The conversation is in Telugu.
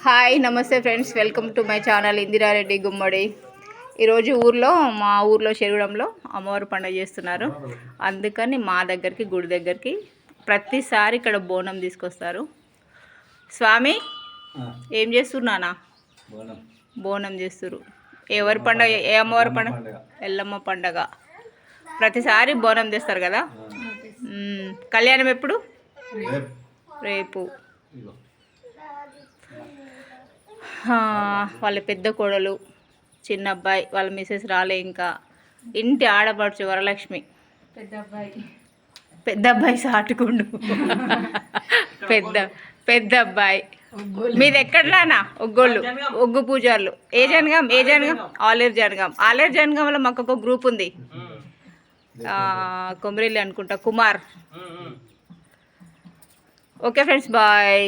హాయ్ నమస్తే friends, welcome to my channel Indira Reddy Gummadi. ఈరోజు మా ఊర్లో చెరువుడంలో అమ్మవారు పండుగ చేస్తున్నారు. అందుకని మా దగ్గరికి గుడి దగ్గరికి ప్రతిసారి ఇక్కడ బోనం తీసుకొస్తారు. స్వామి ఏం చేస్తున్నానా? బోనం చేస్తున్నారు. ఎవరి పండుగ? ఏ అమ్మవారి పండుగ? ఎల్లమ్మ పండుగ. ప్రతిసారి బోనం తెస్తారు కదా. కళ్యాణం ఎప్పుడు? రేపు. వాళ్ళ పెద్ద కోడలు, చిన్న అబ్బాయి, వాళ్ళ మిసెస్ రాలే, ఇంకా ఇంటి ఆడపడుచు వరలక్ష్మి, పెద్ద అబ్బాయి సాటుకుండు, పెద్ద అబ్బాయి. మీది ఎక్కడలానా? ఒగ్గు పూజారులు. ఏ జనగాం? ఆలేరు జనగాంలో మాకు ఒక గ్రూప్ ఉంది, కొమరెల్లి అనుకుంటా, కుమార్. Okay friends, bye.